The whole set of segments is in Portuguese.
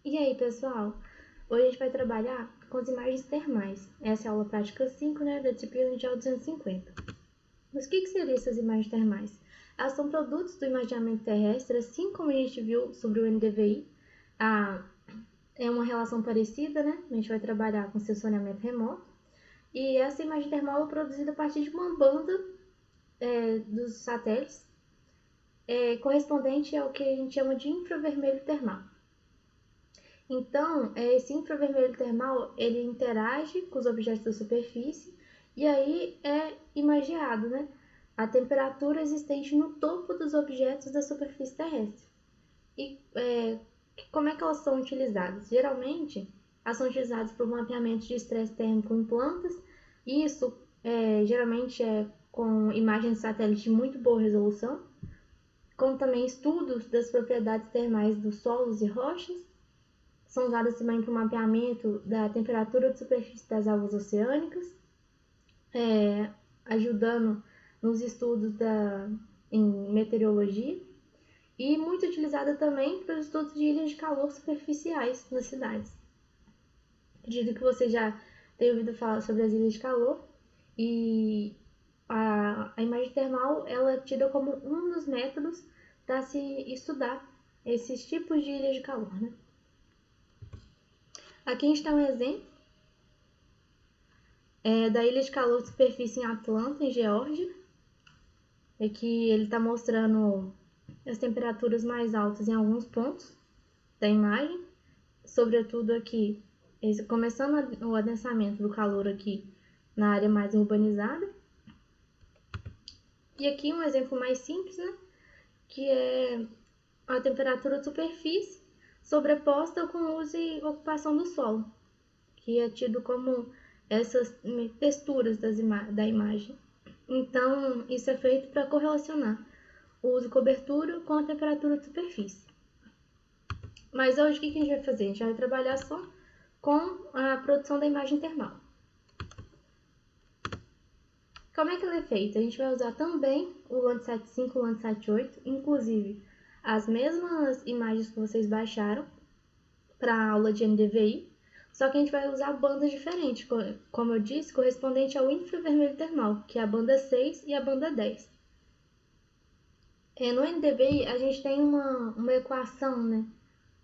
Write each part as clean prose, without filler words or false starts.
E aí, pessoal? Hoje a gente vai trabalhar com as imagens termais. Essa é a aula prática 5, né, da disciplina de aula 250. Mas o que seriam essas imagens termais? Elas são produtos do imaginamento terrestre, assim como a gente viu sobre o NDVI. É uma relação parecida, né? A gente vai trabalhar com sensoriamento remoto. E essa imagem termal é produzida a partir de uma banda dos satélites, correspondente ao que a gente chama de infravermelho termal. Então, esse infravermelho termal, ele interage com os objetos da superfície e aí é imagiado, né, a temperatura existente no topo dos objetos da superfície terrestre. E como é que elas são utilizadas? Geralmente, elas são utilizadas para o mapeamento de estresse térmico em plantas, e isso geralmente é com imagens de satélite de muito boa resolução, como também estudos das propriedades termais dos solos e rochas. São usadas também para o mapeamento da temperatura de superfície das águas oceânicas, ajudando nos estudos em meteorologia, e muito utilizada também para os estudos de ilhas de calor superficiais nas cidades. Acredito que você já tenha ouvido falar sobre as ilhas de calor, e a imagem termal ela é tida como um dos métodos para se estudar esses tipos de ilhas de calor, né? Aqui está um exemplo da ilha de calor de superfície em Atlanta, em Geórgia. Aqui ele está mostrando as temperaturas mais altas em alguns pontos da imagem, sobretudo aqui, começando o adensamento do calor aqui na área mais urbanizada. E aqui um exemplo mais simples, né, que é a temperatura de superfície sobreposta com o uso e ocupação do solo, que é tido como essas texturas da imagem. Então, isso é feito para correlacionar o uso de cobertura com a temperatura de superfície. Mas hoje o que a gente vai fazer? A gente vai trabalhar só com a produção da imagem termal. Como é que ela é feita? A gente vai usar também o Landsat 5 e o Landsat 8, inclusive as mesmas imagens que vocês baixaram para a aula de NDVI, só que a gente vai usar bandas diferentes, como eu disse, correspondente ao infravermelho termal, que é a banda 6 e a banda 10. No NDVI, a gente tem uma equação, né?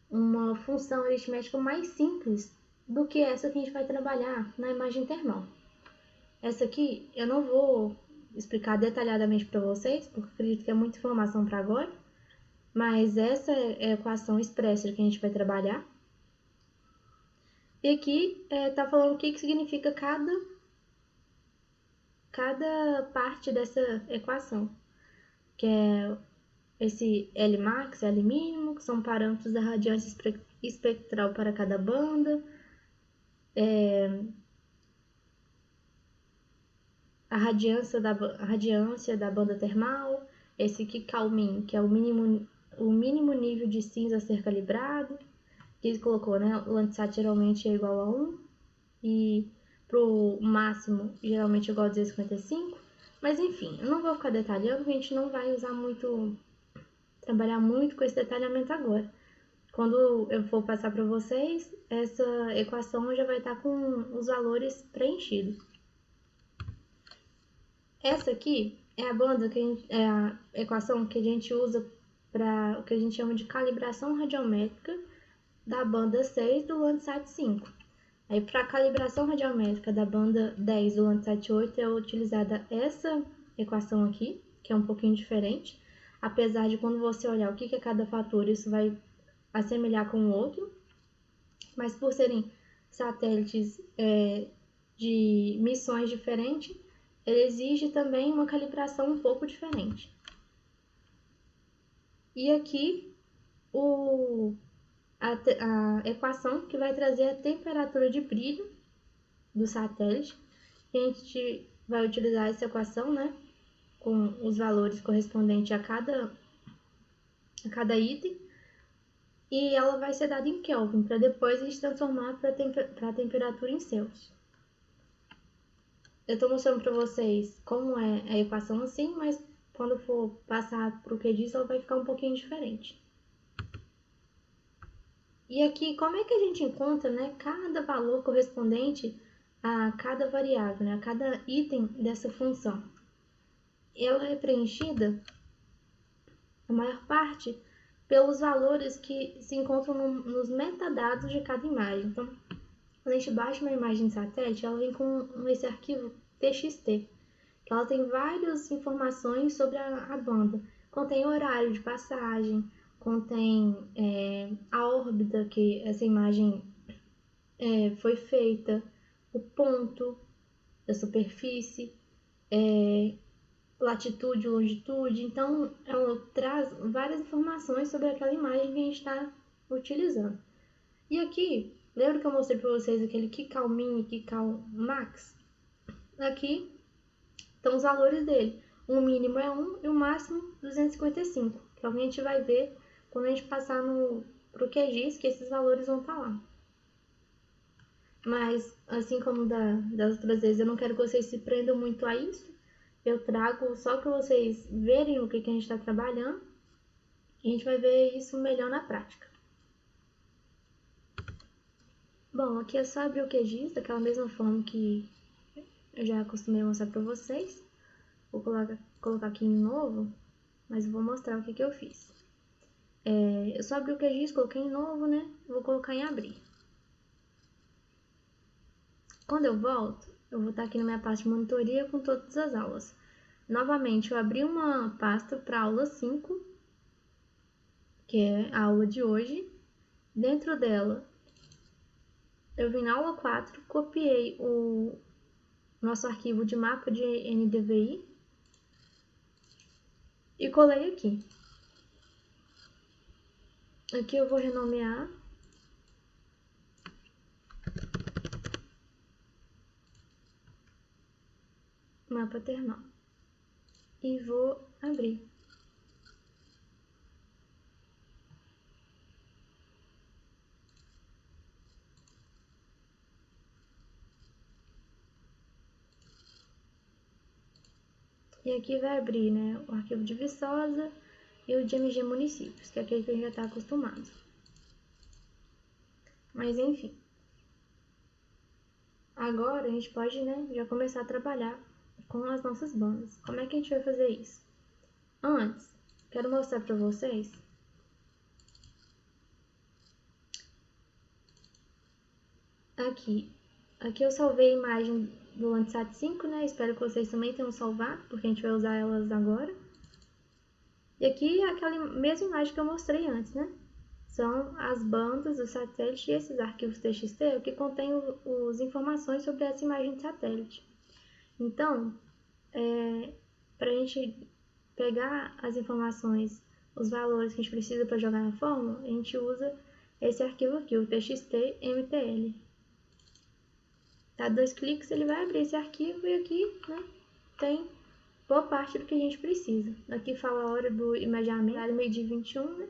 Uma função aritmética mais simples do que essa que a gente vai trabalhar na imagem termal. Essa aqui eu não vou explicar detalhadamente para vocês, porque acredito que é muita informação para agora, mas essa é a equação expressa que a gente vai trabalhar. E aqui está falando o que significa cada parte dessa equação, que é esse Lmax, Lmínimo, que são parâmetros da radiância espectral para cada banda, a radiância da banda termal, esse Kcalmin, que é o mínimo nível de cinza a ser calibrado, que ele colocou, né? O Landsat geralmente é igual a 1, e pro máximo geralmente é igual a 255, mas enfim, eu não vou ficar detalhando, porque a gente não vai trabalhar muito com esse detalhamento agora. Quando eu for passar para vocês, essa equação já vai estar com os valores preenchidos. Essa aqui é a é a equação que a gente usa para o que a gente chama de calibração radiométrica da banda 6 do Landsat 5. Aí, para a calibração radiométrica da banda 10 do Landsat 8 é utilizada essa equação aqui, que é um pouquinho diferente, apesar de quando você olhar o que é cada fator, isso vai assemelhar com o outro, mas por serem satélites de missões diferentes, ele exige também uma calibração um pouco diferente. E aqui a equação que vai trazer a temperatura de brilho do satélite. A gente vai utilizar essa equação, né, com os valores correspondentes a cada item, e ela vai ser dada em Kelvin, para depois a gente transformar para a temperatura em Celsius. Eu estou mostrando para vocês como é a equação assim, mas quando for passar para o QGIS ela vai ficar um pouquinho diferente. E aqui, como é que a gente encontra, né, cada valor correspondente a cada variável, né, a cada item dessa função? Ela é preenchida, a maior parte, pelos valores que se encontram nos metadados de cada imagem. Então, quando a gente baixa uma imagem de satélite, ela vem com esse arquivo TXT, que ela tem várias informações sobre a banda. Contém horário de passagem, contém a órbita que essa imagem foi feita, o ponto da superfície, latitude, longitude. Então, ela traz várias informações sobre aquela imagem que a gente está utilizando. E aqui, lembra que eu mostrei para vocês aquele Kikal Min e Kikal Max? Aqui estão os valores dele. O mínimo é 1 e o máximo 255, que é o que a gente vai ver quando a gente passar para o QGIS, que esses valores vão estar lá. Mas, assim como das outras vezes, eu não quero que vocês se prendam muito a isso. Eu trago só para vocês verem o que a gente está trabalhando. E a gente vai ver isso melhor na prática. Bom, aqui é só abrir o QGIS, daquela mesma forma que eu já acostumei mostrar para vocês. Vou colocar aqui em novo, mas vou mostrar o que eu fiz. Eu só abri o QGIS, coloquei em novo, né? Vou colocar em abrir. Quando eu volto, eu vou estar aqui na minha pasta de monitoria com todas as aulas. Novamente, eu abri uma pasta para aula 5, que é a aula de hoje. Dentro dela, eu vim na aula 4, copiei o nosso arquivo de mapa de NDVI e colei aqui. Aqui eu vou renomear mapa termal e vou abrir. E aqui vai abrir, né, o arquivo de Viçosa e o de MG Municípios, que é aquele que a gente já está acostumado. Mas enfim. Agora a gente pode, né, já começar a trabalhar com as nossas bandas. Como é que a gente vai fazer isso? Antes, quero mostrar para vocês aqui. Aqui eu salvei a imagem do Landsat 5, né? Espero que vocês também tenham salvado, porque a gente vai usar elas agora. E aqui é aquela mesma imagem que eu mostrei antes, né? São as bandas do satélite e esses arquivos TXT é o que contém as informações sobre essa imagem de satélite. Então, para a gente pegar as informações, os valores que a gente precisa para jogar na fórmula, a gente usa esse arquivo aqui, o txt-mtl. Dá 2 cliques, ele vai abrir esse arquivo e aqui, né, tem boa parte do que a gente precisa. Aqui fala a hora do imaginamento, horário meio-dia 21, né?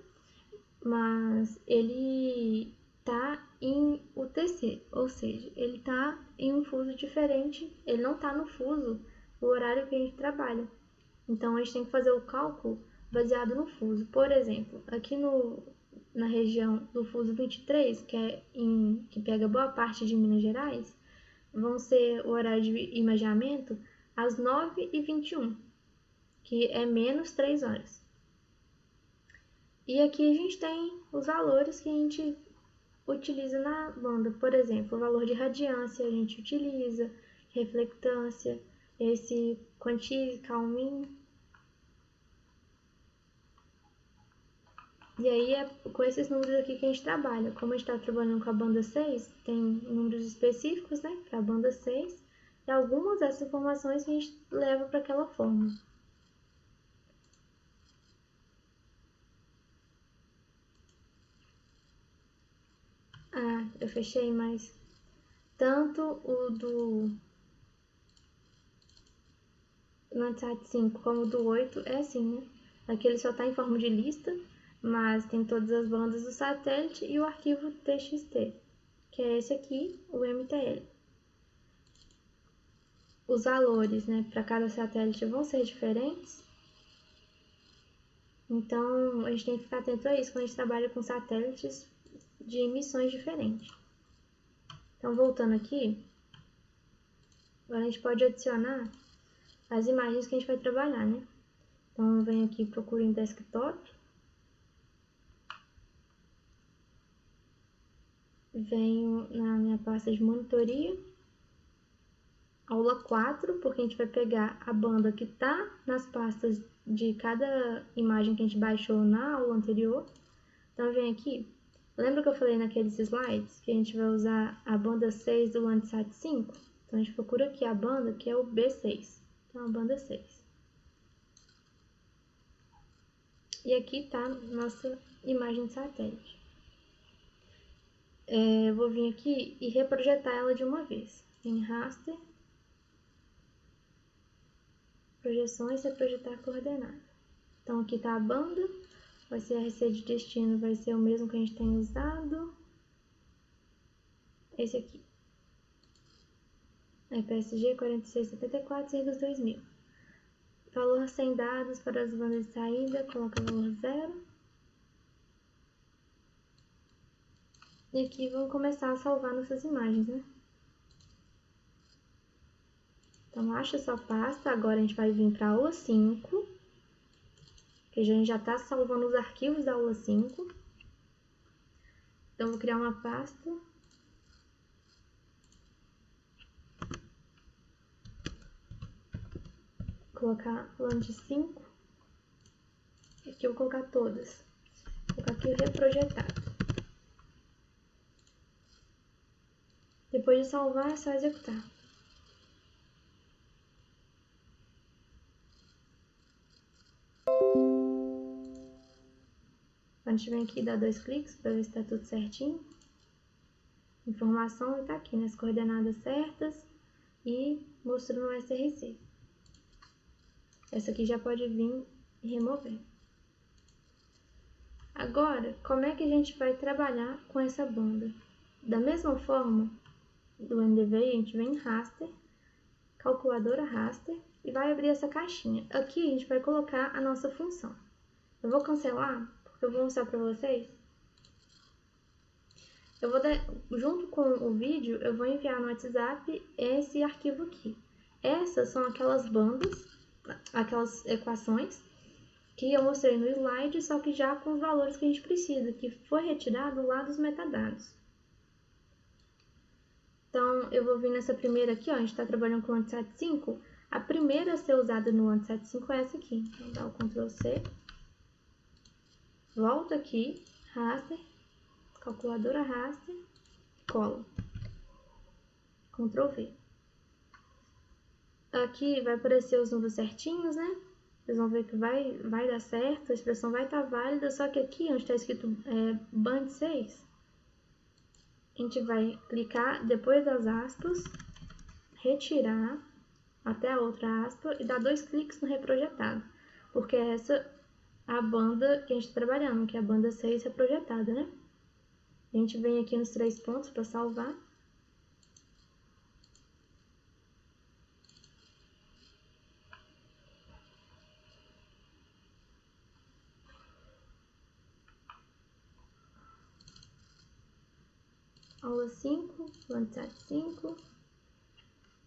Mas ele tá em UTC, ou seja, ele tá em um fuso diferente, ele não tá no fuso do horário que a gente trabalha. Então, a gente tem que fazer o cálculo baseado no fuso. Por exemplo, aqui na região do fuso 23, que pega boa parte de Minas Gerais, vão ser o horário de imaginamento às 9h21, que é menos 3 horas. E aqui a gente tem os valores que a gente utiliza na banda. Por exemplo, o valor de radiância a gente utiliza, reflectância, esse quantize, calmin. E aí é com esses números aqui que a gente trabalha. Como a gente está trabalhando com a banda 6, tem números específicos, né, para a banda 6, e algumas dessas informações a gente leva para aquela fórmula. Ah, eu fechei, mas tanto o do Landsat 5 como o do 8 é assim, né? Aqui ele só está em forma de lista, mas tem todas as bandas do satélite e o arquivo TXT, que é esse aqui, o MTL. Os valores, né, para cada satélite vão ser diferentes, então a gente tem que ficar atento a isso quando a gente trabalha com satélites, de emissões diferentes. Então, voltando aqui, agora a gente pode adicionar as imagens que a gente vai trabalhar, né? Então, venho aqui e procuro em desktop. Venho na minha pasta de monitoria. Aula 4, porque a gente vai pegar a banda que está nas pastas de cada imagem que a gente baixou na aula anterior. Então, vem aqui. Lembra que eu falei naqueles slides que a gente vai usar a banda 6 do Landsat 5? Então, a gente procura aqui a banda que é o B6. Então, a banda 6. E aqui está nossa imagem de satélite. Eu vou vir aqui e reprojetar ela de uma vez. Em raster, projeções, reprojetar coordenada. Então, aqui está a banda. Vai ser a RC de destino, vai ser o mesmo que a gente tem usado. Esse aqui. PSG 4674,2000. Valor sem dados para as bandas de saída, coloca valor 0. E aqui vamos começar a salvar nossas imagens, né? Então, acha sua pasta. Agora a gente vai vir para a aula 5. Que a gente já está salvando os arquivos da aula 5. Então, vou criar uma pasta. Colocar land 5. Aqui eu vou colocar todas. Vou colocar aqui o reprojetado. Depois de salvar, é só executar. A gente vem aqui e dá 2 cliques para ver se está tudo certinho. Informação está aqui, né? As coordenadas certas e mostrando o SRC. Essa aqui já pode vir e remover. Agora, como é que a gente vai trabalhar com essa banda? Da mesma forma do MDV, a gente vem em raster, calculadora raster e vai abrir essa caixinha. Aqui a gente vai colocar a nossa função. Eu vou cancelar, porque eu vou mostrar para vocês. Junto com o vídeo, eu vou enviar no WhatsApp esse arquivo aqui. Essas são aquelas bandas, aquelas equações que eu mostrei no slide, só que já com os valores que a gente precisa, que foi retirado lá dos metadados. Então, eu vou vir nessa primeira aqui, ó, a gente está trabalhando com o Landsat 5. A primeira a ser usada no Landsat 5 é essa aqui. Então, dá o Ctrl C. Volta aqui, raster, calculadora raster, cola. Ctrl V. Aqui vai aparecer os números certinhos, né? Vocês vão ver que vai dar certo, a expressão vai estar válida, só que aqui onde está escrito band 6, a gente vai clicar depois das aspas, retirar até a outra aspa e dar 2 cliques no reprojetado, porque essa é a banda que a gente está trabalhando, que é a banda 6 reprojetada, né? A gente vem aqui nos 3 pontos para salvar. Aula 5, Landsat 5,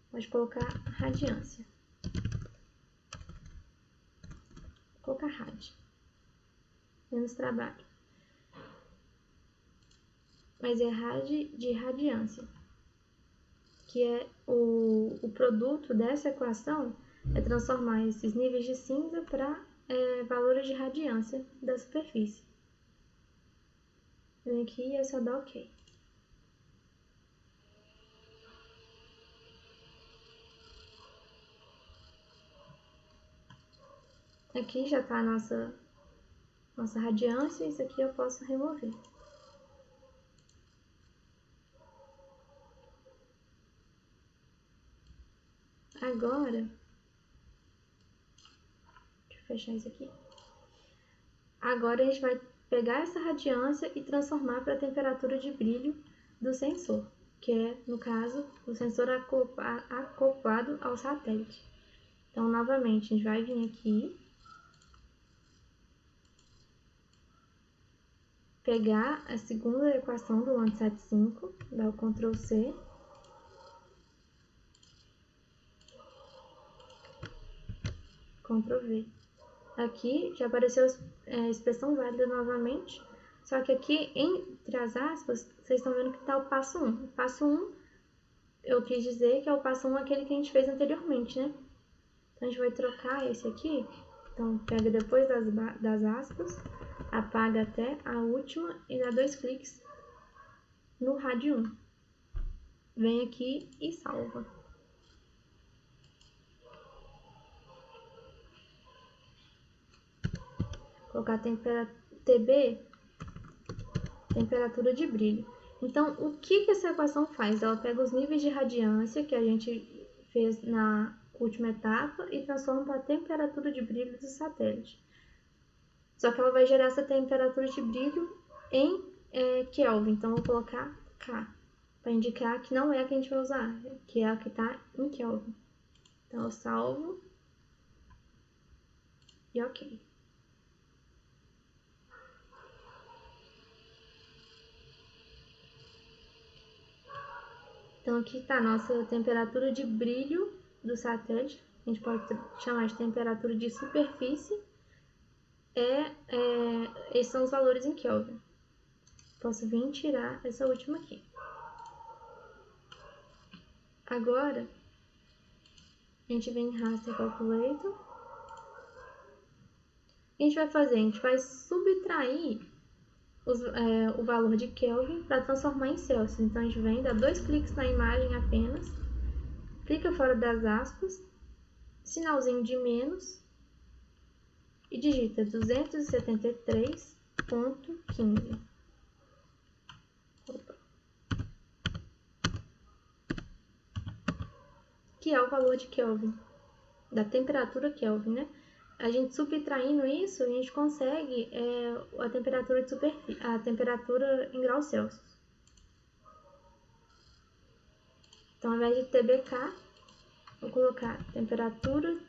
pode colocar radiância. Vou colocar rad. Menos trabalho. Mas é rad de radiância, que é o produto dessa equação, é transformar esses níveis de cinza para valores de radiância da superfície. Vem aqui e é só dar OK. Aqui já está a nossa radiância, isso aqui eu posso remover. Agora, deixa eu fechar isso aqui. Agora a gente vai pegar essa radiância e transformar para a temperatura de brilho do sensor, que é, no caso, o sensor acoplado ao satélite. Então, novamente, a gente vai vir aqui. pegar a segunda equação do Landsat 5, dar o Ctrl C. Ctrl V. Aqui já apareceu a expressão válida novamente, só que aqui entre as aspas, vocês estão vendo que está o passo 1. O passo 1, eu quis dizer que é o passo 1 aquele que a gente fez anteriormente, né? Então a gente vai trocar esse aqui. Então pega depois das aspas, apaga até a última e dá 2 cliques no RAD 1. Vem aqui e salva. Colocar TB, temperatura de brilho. Então, o que essa equação faz? Ela pega os níveis de radiância que a gente fez na última etapa e transforma para a temperatura de brilho do satélite. Só que ela vai gerar essa temperatura de brilho em Kelvin. Então, eu vou colocar K, para indicar que não é a que a gente vai usar, que é a que está em Kelvin. Então, eu salvo e OK. Então, aqui está a nossa temperatura de brilho do satélite. A gente pode chamar de temperatura de superfície. Esses são os valores em Kelvin. Posso vir tirar essa última aqui. Agora, a gente vem em Raster Calculator. O que a gente vai fazer? A gente vai subtrair o valor de Kelvin para transformar em Celsius. Então, a gente vem, dá 2 cliques na imagem apenas, clica fora das aspas, sinalzinho de menos e digita 273.15. Que é o valor de Kelvin, da temperatura Kelvin, né? A gente subtraindo isso, a gente consegue a temperatura de superfície, a temperatura em graus Celsius. Então, ao invés de TBK, vou colocar temperatura de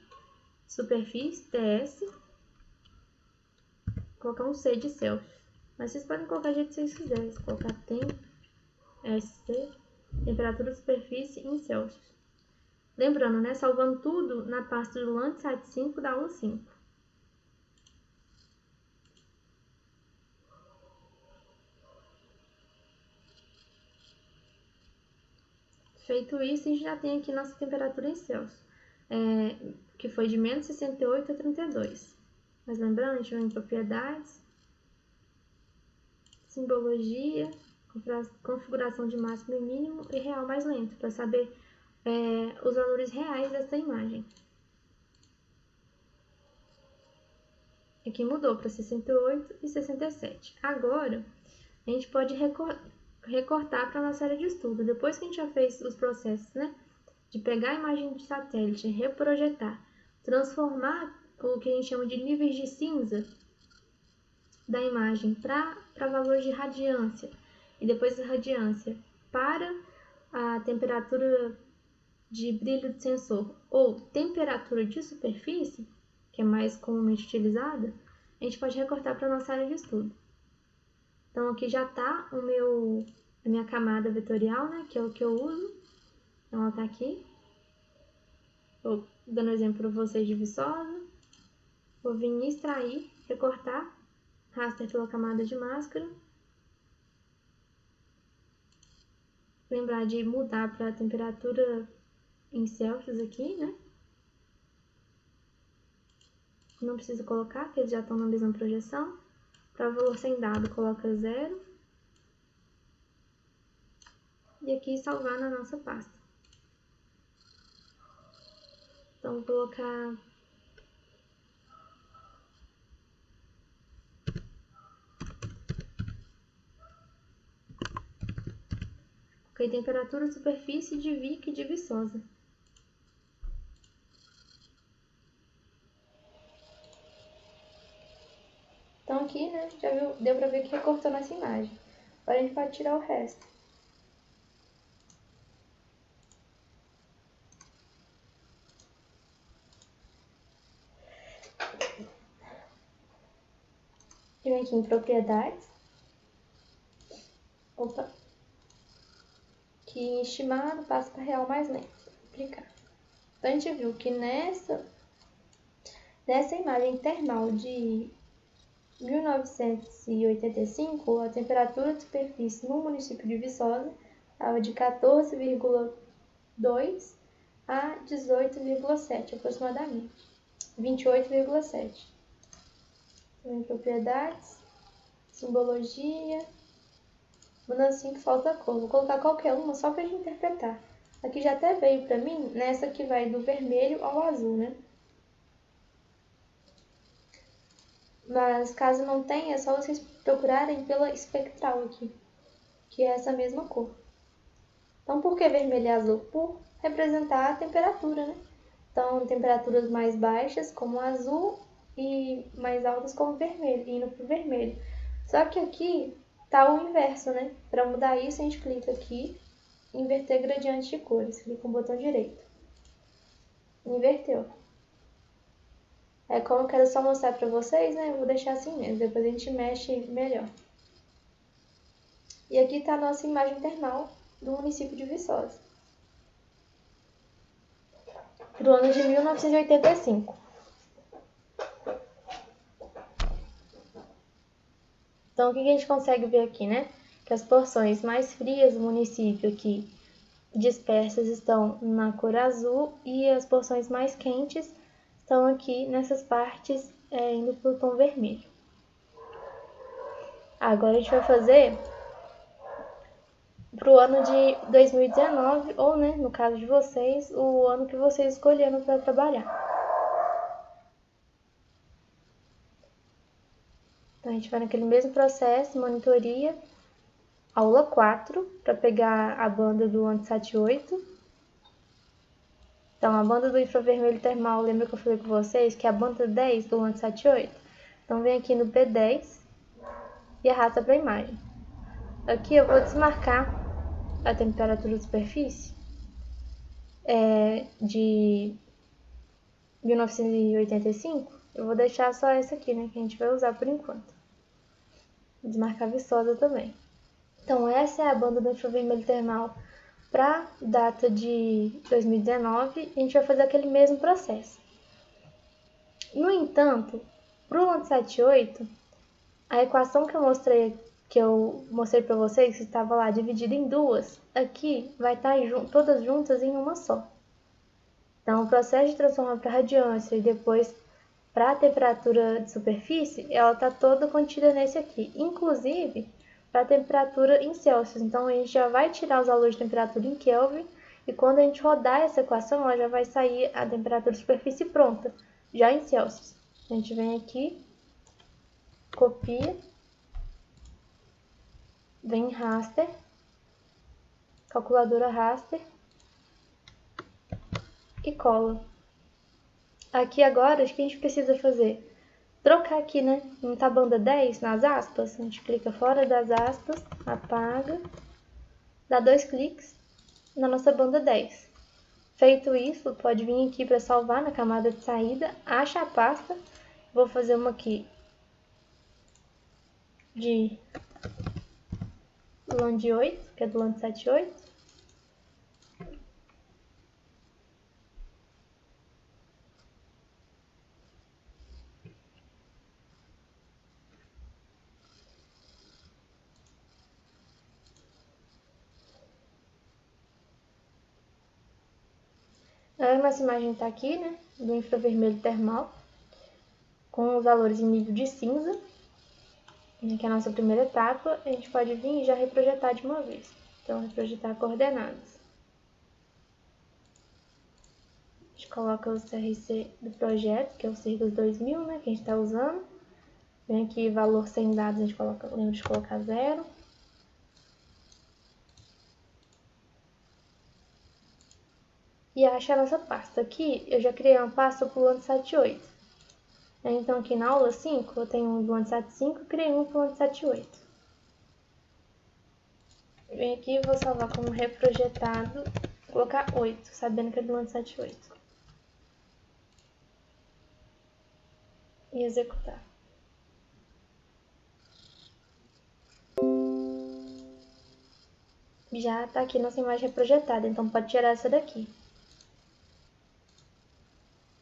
superfície, TS, colocar um C de Celsius. Mas vocês podem colocar do jeito que vocês quiserem. Colocar SC, temperatura de superfície em Celsius. Lembrando, né? Salvando tudo na pasta do Landsat 5 da aula 5. Feito isso, a gente já tem aqui nossa temperatura em Celsius, que foi de menos 68 a 32. Mas lembrando, a gente vai em propriedades, simbologia, configuração de máximo e mínimo e real mais lento, para saber os valores reais dessa imagem. Aqui mudou para 68 e 67. Agora, a gente pode recortar para a nossa área de estudo. Depois que a gente já fez os processos, né, de pegar a imagem de satélite, reprojetar, transformar o que a gente chama de níveis de cinza da imagem para valores de radiância, e depois da radiância para a temperatura de brilho do sensor ou temperatura de superfície, que é mais comumente utilizada, a gente pode recortar para a nossa área de estudo. Então, aqui já está a minha camada vetorial, né, que é o que eu uso. Então, ela está aqui. Vou dando exemplo para vocês de Viçosa. Vou vir em extrair, recortar, raster pela camada de máscara. Lembrar de mudar para a temperatura em Celsius aqui, né? Não precisa colocar, porque eles já estão na mesma projeção. Para valor sem dado, coloca 0. E aqui salvar na nossa pasta. Então, vou colocar temperatura, superfície de Vic e de Viçosa. Então aqui, né, já deu pra ver que recortou nessa imagem. Agora a gente pode tirar o resto. E vem aqui em propriedades, Opa. Que estimado passa para real mais lento. Aplicar. Então, a gente viu que nessa imagem termal de 1985, a temperatura de superfície no município de Viçosa estava de 14,2 a 18,7 aproximadamente. 28,7. Em propriedades, simbologia, mudancinha que falta cor. Vou colocar qualquer uma só para gente interpretar. Aqui já até veio para mim, nessa que vai do vermelho ao azul, né? Mas caso não tenha, é só vocês procurarem pela espectral aqui, que é essa mesma cor. Então, por que vermelho e azul? Por representar a temperatura, né? Então, temperaturas mais baixas como azul e mais altas como vermelho, indo para o vermelho. Só que aqui tá o inverso, né? Para mudar isso, a gente clica aqui, inverter gradiente de cores. Clica com o botão direito. Inverteu. Como eu quero só mostrar para vocês, né? Eu vou deixar assim mesmo, depois a gente mexe melhor. E aqui está a nossa imagem termal do município de Viçosa, para o ano de 1985. Então, o que a gente consegue ver aqui, né? Que as porções mais frias do município aqui dispersas estão na cor azul e as porções mais quentes estão aqui nessas partes indo para o tom vermelho. Agora a gente vai fazer para o ano de 2019, ou, né, no caso de vocês, o ano que vocês escolheram para trabalhar. Então, a gente vai naquele mesmo processo, monitoria, aula 4, para pegar a banda do Landsat 8. Então, a banda do infravermelho termal, lembra que eu falei com vocês que é a banda 10 do Landsat 8? Então, vem aqui no P10 e arrasta para a imagem. Aqui eu vou desmarcar a temperatura de superfície de 1985. Eu vou deixar só essa aqui, né, que a gente vai usar por enquanto. Vou desmarcar Viçosa também. Então, essa é a banda do infravermelho termal para data de 2019, a gente vai fazer aquele mesmo processo. No entanto, para o Landsat 8, a equação que eu mostrei para vocês, que estava lá dividida em duas, aqui vai estar todas juntas em uma só. Então, o processo de transformar para radiância e depois para a temperatura de superfície, ela está toda contida nesse aqui, inclusive para a temperatura em Celsius. Então, a gente já vai tirar os valores de temperatura em Kelvin e quando a gente rodar essa equação, ela já vai sair a temperatura de superfície pronta, já em Celsius. A gente vem aqui, copia, vem em raster, calculadora raster e cola. Aqui agora, o que a gente precisa fazer? Trocar aqui, né? Não tá banda 10 nas aspas? A gente clica fora das aspas, apaga, dá 2 cliques na nossa banda 10. Feito isso, pode vir aqui para salvar na camada de saída, acha a pasta. Vou fazer uma aqui de Land 8, que é do Landsat 8. A nossa imagem está aqui, né? Do infravermelho termal, com os valores em nível de cinza, que é a nossa primeira etapa. A gente pode vir e já reprojetar de uma vez. Então, reprojetar coordenadas. A gente coloca o CRC do projeto, que é o Cirrus 2000, né? Que a gente está usando. Vem aqui valor sem dados, a gente lembra de colocar 0. E acha a nossa pasta. Aqui eu já criei uma pasta para o Landsat 8. Então aqui na aula 5 eu tenho um do Landsat 5 e criei um para o Landsat 8. Vem aqui e vou salvar como reprojetado, colocar 8, sabendo que é do Landsat 8. E executar. já está aqui nossa imagem reprojetada, então pode tirar essa daqui.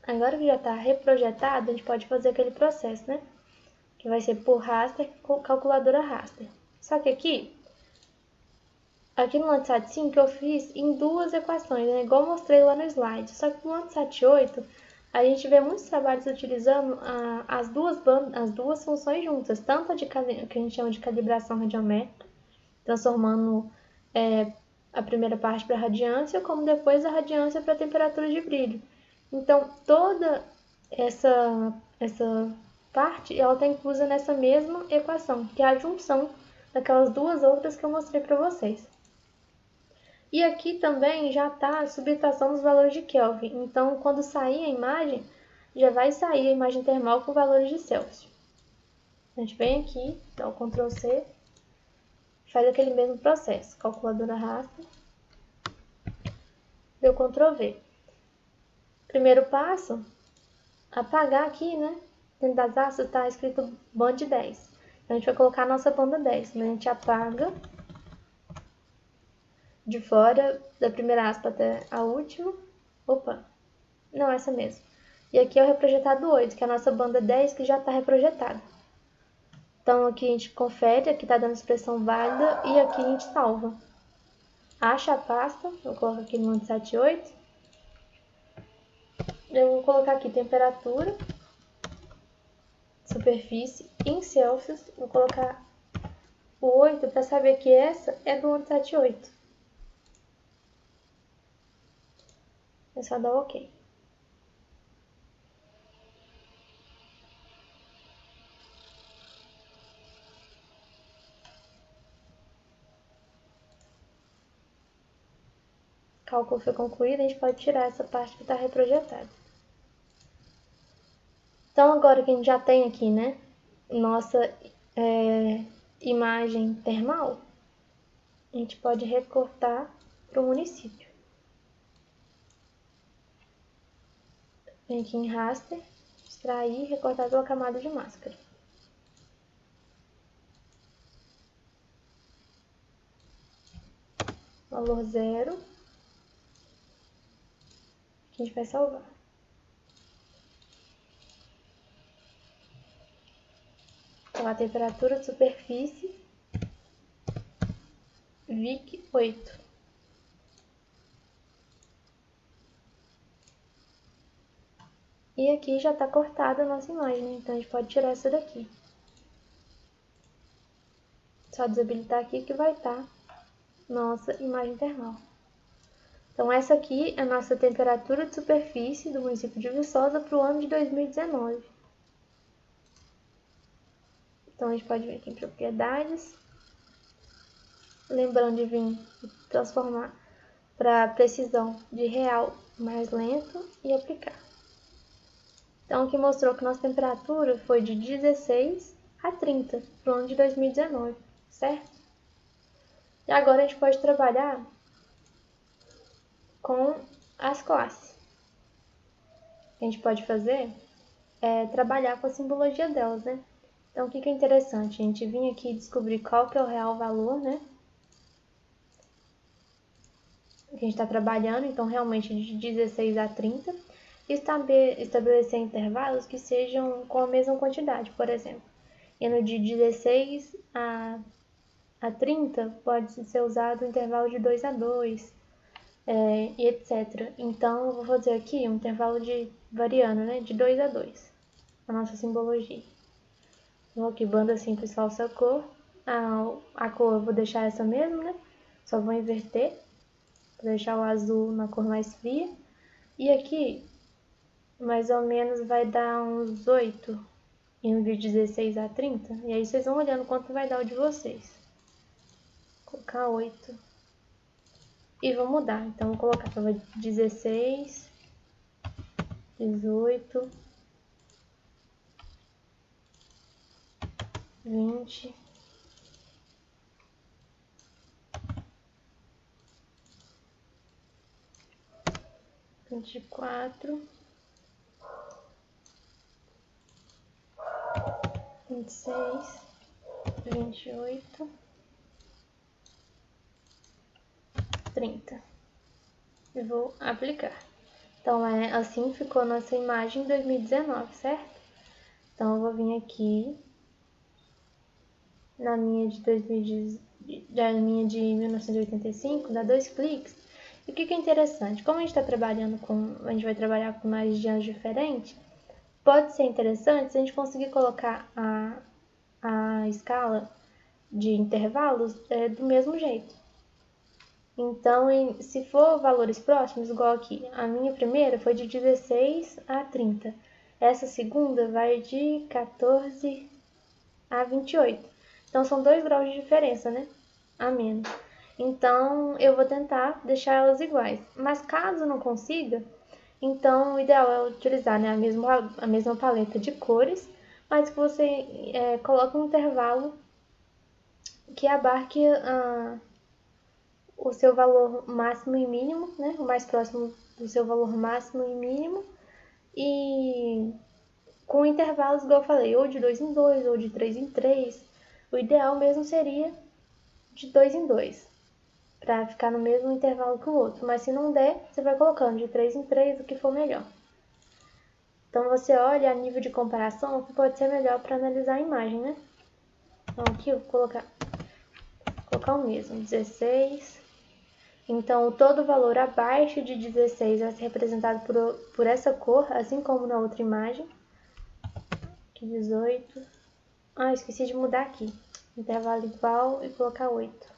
Agora que já está reprojetado, a gente pode fazer aquele processo, né? Que vai ser por raster, calculadora raster. Só que aqui no Landsat 5 eu fiz em duas equações, né? Igual eu mostrei lá no slide. Só que no Landsat 8 a gente vê muitos trabalhos utilizando as duas funções juntas, tanto a que a gente chama de calibração radiométrica, transformando a primeira parte para radiância, como depois a radiância para temperatura de brilho. Então, toda essa parte ela está inclusa nessa mesma equação, que é a junção daquelas duas outras que eu mostrei para vocês. E aqui também já está a subtração dos valores de Kelvin. Então, quando sair a imagem, já vai sair a imagem termal com valores de Celsius. A gente vem aqui, dá o Ctrl C, faz aquele mesmo processo. Calculadora raster, deu Ctrl V. Primeiro passo, apagar aqui, né? Dentro das aspas está escrito band 10. Então, a gente vai colocar a nossa banda 10. Né? A gente apaga de fora, da primeira aspa até a última. Opa, não, essa mesmo. E aqui é o reprojetado 8, que é a nossa banda 10, que já está reprojetada. Então, aqui a gente confere, aqui está dando expressão válida, e aqui a gente salva. Acha a pasta, eu coloco aqui no Landsat 8. Eu vou colocar aqui temperatura, superfície, em Celsius. Vou colocar o 8 para saber que essa é do Landsat 8. É só dar OK. O cálculo foi concluído, a gente pode tirar essa parte que está reprojetada. Então, agora que a gente já tem aqui, né, nossa imagem termal, a gente pode recortar para o município. Vem aqui em raster, extrair e recortar pela camada de máscara. Valor 0. Que a gente vai salvar. Então, a temperatura de superfície, VIC 8. E aqui já está cortada a nossa imagem, então a gente pode tirar essa daqui. Só desabilitar aqui que vai estar nossa imagem termal. Então, essa aqui é a nossa temperatura de superfície do município de Viçosa para o ano de 2019. Então, a gente pode vir aqui em propriedades. Lembrando de vir transformar para precisão de real mais lento e aplicar. Então, aqui mostrou que nossa temperatura foi de 16 a 30 para o ano de 2019, certo? E agora a gente pode trabalhar com as classes. O que a gente pode fazer é trabalhar com a simbologia delas, né? Então, o que é interessante? A gente vir aqui descobrir qual que é o real valor, né? Que a gente está trabalhando, então realmente de 16 a 30. E estabelecer intervalos que sejam com a mesma quantidade, por exemplo. E no de 16 a 30 pode ser usado o intervalo de 2 a 2, e etc. Então, eu vou fazer aqui um intervalo de variando, né? De 2 a 2, a nossa simbologia. Vou aqui, banda simples, falsa cor. A cor eu vou deixar essa mesmo, né? Só vou inverter, para deixar o azul na cor mais fria. E aqui, mais ou menos, vai dar uns 8, indo de 16 a 30. E aí, vocês vão olhando quanto vai dar o de vocês. Vou colocar 8. E vou mudar. Então, vou colocar 16, 18, 20, 24, 26, 28, 30. E vou aplicar. Então, assim ficou nossa imagem em 2019, certo? Então, eu vou vir aqui na minha de 1985, dá 2 cliques. E o que é interessante? Como a gente vai trabalhar com imagens de anos diferentes, pode ser interessante se a gente conseguir colocar a escala de intervalos do mesmo jeito. Então, se for valores próximos, igual aqui, a minha primeira foi de 16 a 30. Essa segunda vai de 14 a 28. Então, são 2 graus de diferença, né? A menos. Então, eu vou tentar deixar elas iguais. Mas caso não consiga, então o ideal é utilizar, né, a mesma paleta de cores, mas que você coloque um intervalo que abarque o seu valor máximo e mínimo, né? O mais próximo do seu valor máximo e mínimo. E com intervalos, igual eu falei, ou de 2 em 2, ou de 3 em 3. O ideal mesmo seria de 2 em 2, para ficar no mesmo intervalo que o outro. Mas se não der, você vai colocando de 3 em 3, o que for melhor. Então você olha a nível de comparação, o que pode ser melhor para analisar a imagem, né? Então aqui eu vou colocar o mesmo, 16. Então, todo valor abaixo de 16 vai ser representado por essa cor, assim como na outra imagem. Aqui 18. Esqueci de mudar aqui. Intervalo igual e colocar 8.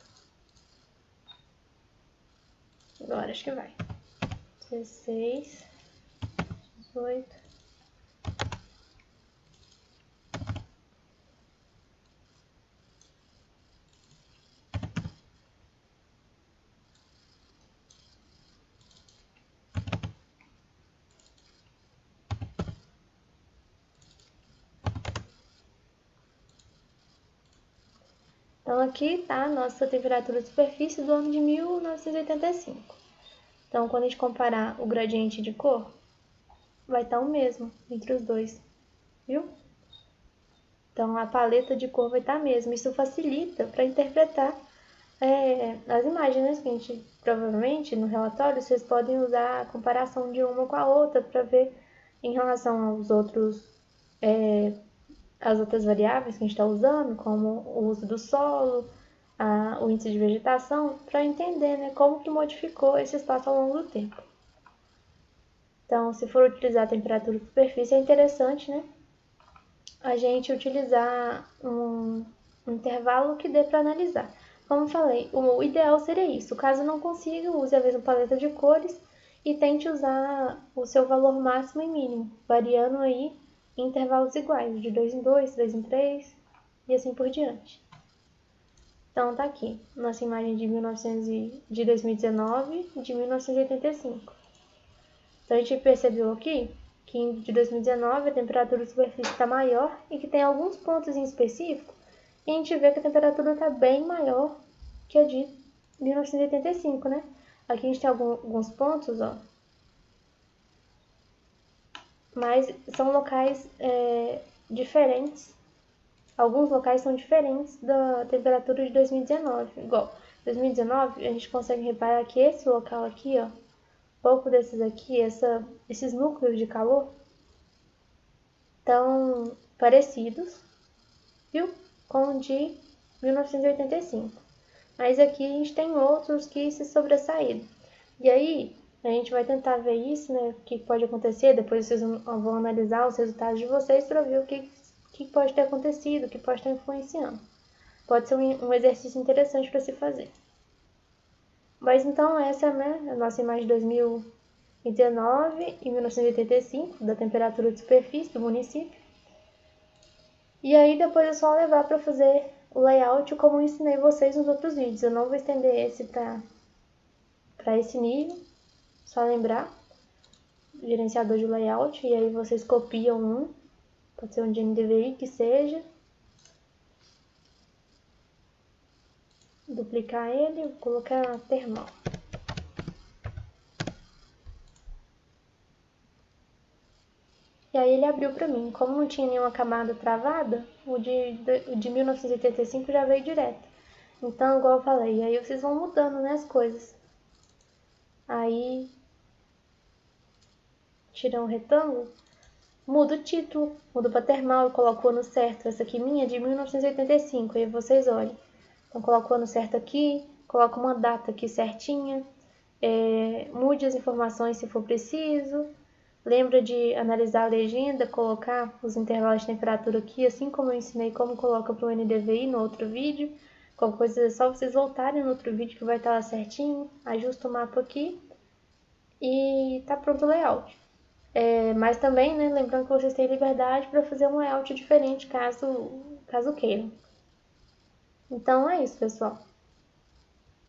Agora acho que vai. 16, 18. Então, aqui está a nossa temperatura de superfície do ano de 1985. Então, quando a gente comparar o gradiente de cor, vai estar o mesmo entre os dois, viu? Então, a paleta de cor vai estar a mesma. Isso facilita para interpretar as imagens, né? Que a gente, provavelmente, no relatório, vocês podem usar a comparação de uma com a outra para ver em relação aos outros as outras variáveis que a gente está usando, como o uso do solo, o índice de vegetação, para entender, né, como que modificou esse espaço ao longo do tempo. Então, se for utilizar a temperatura de superfície, é interessante, né, a gente utilizar um intervalo que dê para analisar. Como falei, o ideal seria isso. Caso não consiga, use a mesma paleta de cores e tente usar o seu valor máximo e mínimo, variando aí em intervalos iguais, de 2 em 2, 3 em 3 e assim por diante. Então tá aqui, nossa imagem de 2019 e de 1985. Então a gente percebeu aqui que de 2019 a temperatura de superfície está maior e que tem alguns pontos em específico e a gente vê que a temperatura está bem maior que a de 1985, né? Aqui a gente tem alguns pontos, ó, mas são locais diferentes. Alguns locais são diferentes da temperatura de 2019. Igual, 2019 a gente consegue reparar que esse local aqui, ó, pouco desses aqui, esses núcleos de calor, estão parecidos, viu? Com o de 1985. Mas aqui a gente tem outros que se sobressaíram. E aí, a gente vai tentar ver isso, né? O que pode acontecer. Depois vocês vão analisar os resultados de vocês para ver o que pode ter acontecido, o que pode estar influenciando. Pode ser um exercício interessante para se fazer. Mas então essa, né, a nossa imagem de 2019 e 1985, da temperatura de superfície do município. E aí depois é só levar para fazer o layout como eu ensinei vocês nos outros vídeos. Eu não vou estender esse para esse nível, só lembrar, gerenciador de layout, e aí vocês copiam um, pode ser um de NDVI que seja, duplicar ele, colocar na termal. E aí ele abriu para mim. Como não tinha nenhuma camada travada, o de 1985 já veio direto. Então, igual eu falei, aí vocês vão mudando, né, as coisas. Aí, tira um retângulo, mudo o título, mudo para termal e coloco o ano certo. Essa aqui minha é de 1985, aí vocês olhem. Então, coloco o ano certo aqui, coloco uma data aqui certinha, mude as informações se for preciso. Lembra de analisar a legenda, colocar os intervalos de temperatura aqui, assim como eu ensinei como coloca para o NDVI no outro vídeo. Qualquer coisa é só vocês voltarem no outro vídeo que vai estar lá certinho. Ajusta o mapa aqui e tá pronto o layout. Mas também, né, lembrando que vocês têm liberdade para fazer um layout diferente caso queiram. Então é isso, pessoal.